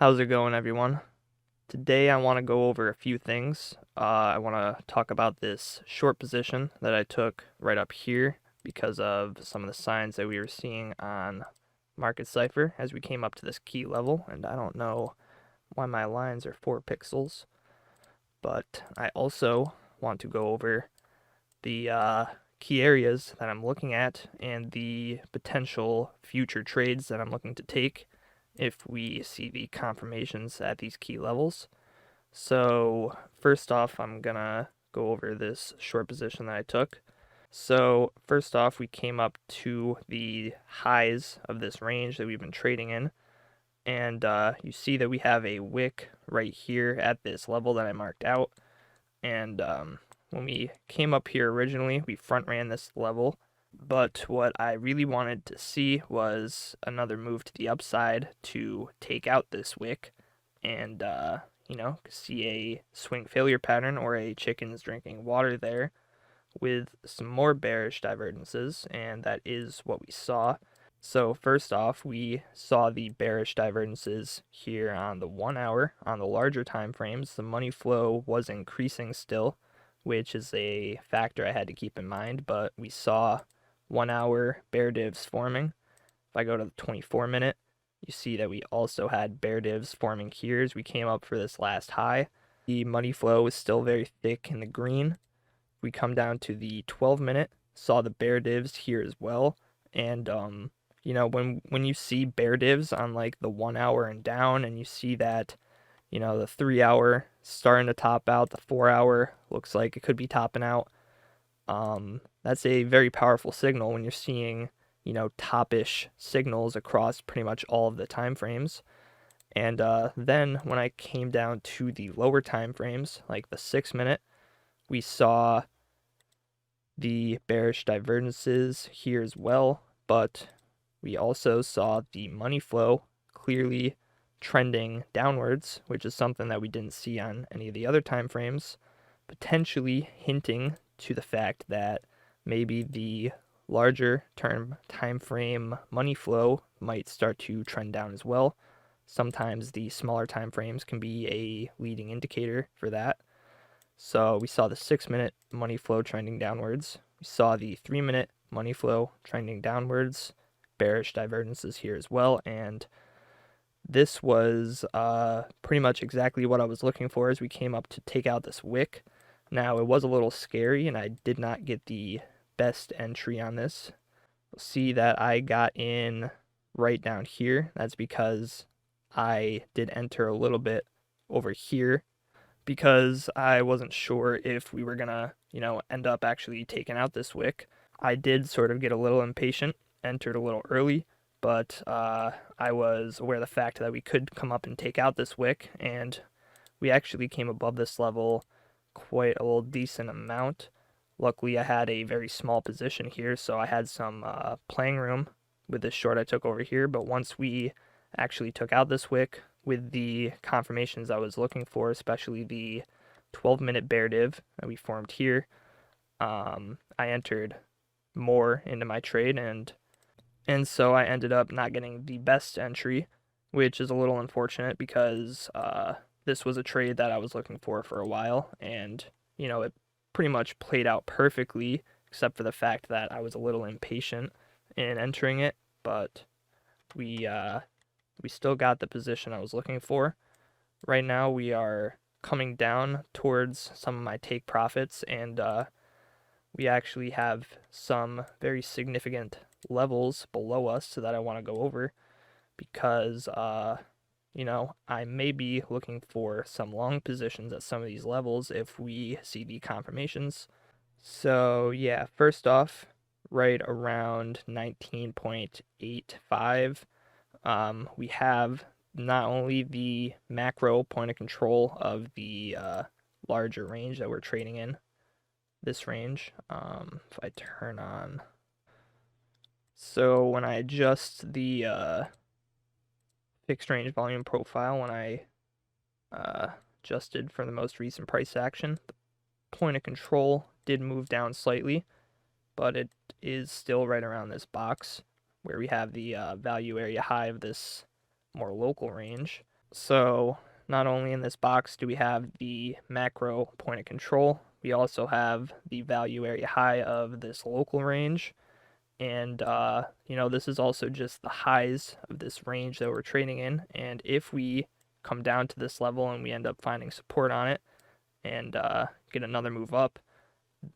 How's it going, everyone? Today I want to go over a few things. I want to talk about this short position that I took right up here because of some of the signs that we were seeing on Market Cipher as we came up to this key level, and I don't know why my lines are 4 pixels, but I also want to go over the key areas that I'm looking at and the potential future trades that I'm looking to take if we see the confirmations at these key levels. So first off, I'm gonna go over this short position that I took. So first off, we came up to the highs of this range that we've been trading in, and you see that we have a wick right here at this level that I marked out. And when we came up here originally, we front ran this level, but what I really wanted to see was another move to the upside to take out this wick and see a swing failure pattern or a chickens drinking water there with some more bearish divergences, and that is what we saw. So first off, we saw the bearish divergences here on the 1 hour. On the larger time frames, the money flow was increasing still, which is a factor I had to keep in mind, but we saw 1 hour bear divs forming. If I go to the 24-minute, you see that we also had bear divs forming here as we came up for this last high. The money flow is still very thick in the green. We come down to the 12-minute, saw the bear divs here as well. And when you see bear divs on like the 1 hour and down, and you see that, the 3 hour starting to top out, the 4 hour looks like it could be topping out. That's a very powerful signal when you're seeing, top-ish signals across pretty much all of the time frames. And then when I came down to the lower time frames, like the 6-minute, we saw the bearish divergences here as well, but we also saw the money flow clearly trending downwards, which is something that we didn't see on any of the other time frames, potentially hinting to the fact that maybe the larger term time frame money flow might start to trend down as well. Sometimes the smaller time frames can be a leading indicator for that. So we saw the 6-minute money flow trending downwards. We saw the 3-minute money flow trending downwards, bearish divergences here as well, and this was pretty much exactly what I was looking for as we came up to take out this wick. Now, it was a little scary, and I did not get the best entry on this. You'll see that I got in right down here. That's because I did enter a little bit over here because I wasn't sure if we were gonna, end up actually taking out this wick. I did sort of get a little impatient, entered a little early, but I was aware of the fact that we could come up and take out this wick, and we actually came above this level quite a little decent amount. Luckily, I had a very small position here, so I had some playing room with this short I took over here, but once we actually took out this wick with the confirmations I was looking for, especially the 12-minute bear div that we formed here, I entered more into my trade, and so I ended up not getting the best entry, which is a little unfortunate because this was a trade that I was looking for a while, and it pretty much played out perfectly, except for the fact that I was a little impatient in entering it, but we still got the position I was looking for. Right now we are coming down towards some of my take profits, and we actually have some very significant levels below us so that I want to go over because I may be looking for some long positions at some of these levels if we see the confirmations. So yeah, first off, right around 19.85, we have not only the macro point of control of the larger range that we're trading in, this range, if I turn on, so when I adjust the fixed range volume profile, when I adjusted for the most recent price action, the point of control did move down slightly, but it is still right around this box where we have the value area high of this more local range. So not only in this box do we have the macro point of control, we also have the value area high of this local range. And, this is also just the highs of this range that we're trading in. And if we come down to this level and we end up finding support on it and get another move up,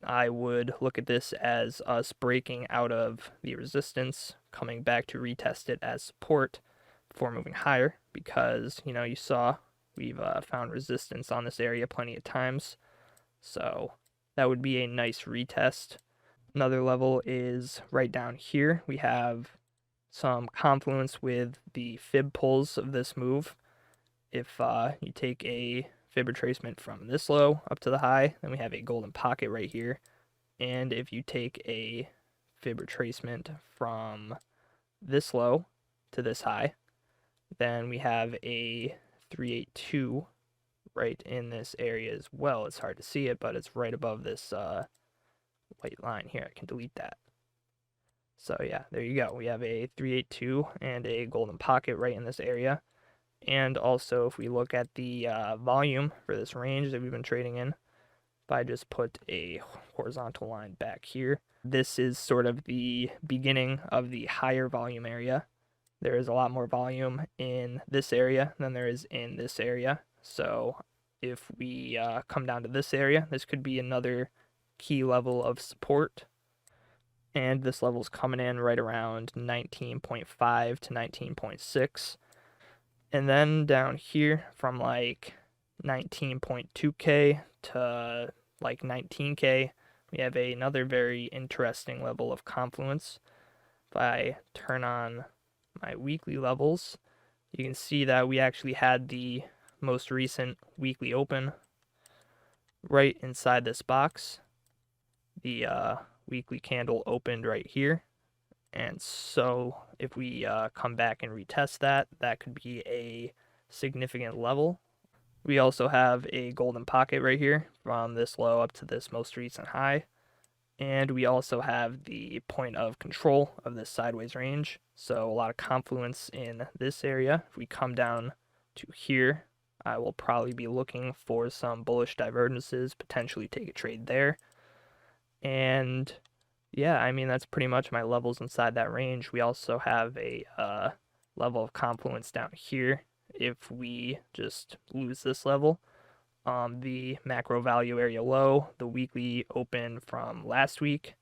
I would look at this as us breaking out of the resistance, coming back to retest it as support before moving higher, because, you saw we've found resistance on this area plenty of times. So that would be a nice retest. Another level is right down here. We have some confluence with the fib pulls of this move. If you take a fib retracement from this low up to the high, then we have a golden pocket right here. And if you take a fib retracement from this low to this high, then we have a 382 right in this area as well. It's hard to see it, but it's right above this white line here. I can delete that. So yeah, there you go. We have a 382 and a golden pocket right in this area. And also, if we look at the volume for this range that we've been trading in, if I just put a horizontal line back here, this is sort of the beginning of the higher volume area. There is a lot more volume in this area than there is in this area. So if we come down to this area, this could be another key level of support. And this level is coming in right around 19.5 to 19.6. And then down here from like 19.2K to like 19K, we have another very interesting level of confluence. If I turn on my weekly levels, you can see that we actually had the most recent weekly open right inside this box. The weekly candle opened right here. And so if we come back and retest that, that could be a significant level. We also have a golden pocket right here from this low up to this most recent high. And we also have the point of control of this sideways range. So a lot of confluence in this area. If we come down to here, I will probably be looking for some bullish divergences, potentially take a trade there. And yeah, I mean, that's pretty much my levels inside that range. We also have a level of confluence down here. If we just lose this level, the macro value area low, the weekly open from last week,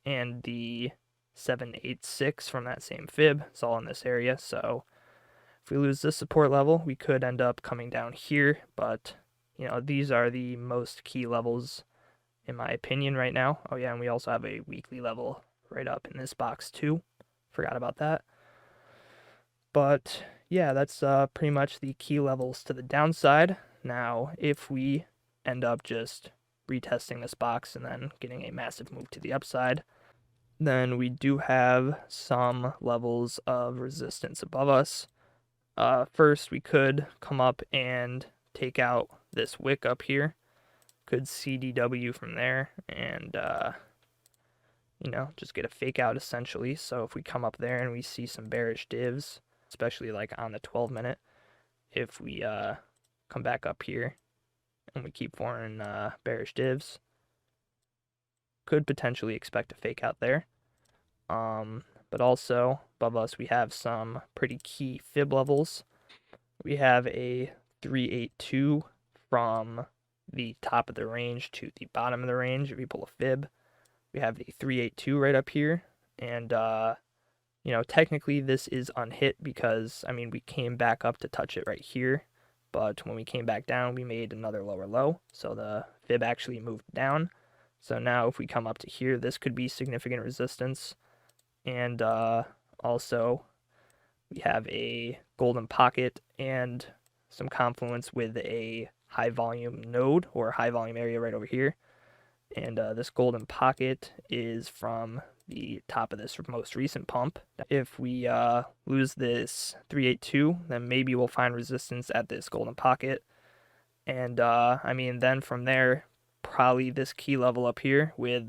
and the 786 from that same fib, it's all in this area. So if we lose this support level, we could end up coming down here. But, these are the most key levels in my opinion right now. Oh yeah, and we also have a weekly level right up in this box too. Forgot about that. But yeah, that's pretty much the key levels to the downside. Now, if we end up just retesting this box and then getting a massive move to the upside, then we do have some levels of resistance above us. First, we could come up and take out this wick up here. Could CDW from there and, just get a fake out essentially. So if we come up there and we see some bearish divs, especially like on the 12-minute, if we come back up here and we keep forming bearish divs, could potentially expect a fake out there. But also above us, we have some pretty key fib levels. We have a 382 from the top of the range to the bottom of the range. If we pull a fib, we have the 382 right up here. And, technically this is unhit because, we came back up to touch it right here. But when we came back down, we made another lower low. So the fib actually moved down. So now if we come up to here, this could be significant resistance. And also we have a golden pocket and some confluence with a high volume node or high volume area right over here. And this golden pocket is from the top of this most recent pump. If we lose this 382, then maybe we'll find resistance at this golden pocket. And then from there, probably this key level up here with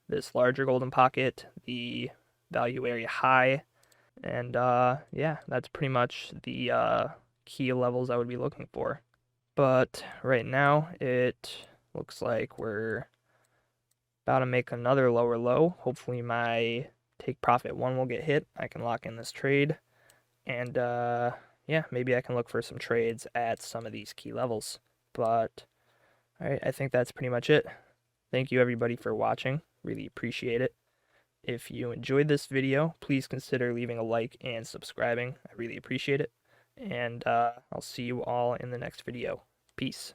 this larger golden pocket, the value area high. And yeah, that's pretty much the key levels I would be looking for. But right now it looks like we're about to make another lower low. Hopefully my take profit 1 will get hit. I can lock in this trade, and yeah, maybe I can look for some trades at some of these key levels. But all right, I think that's pretty much it. Thank you everybody for watching. Really appreciate it. If you enjoyed this video, please consider leaving a like and subscribing. I really appreciate it. And I'll see you all in the next video. Peace.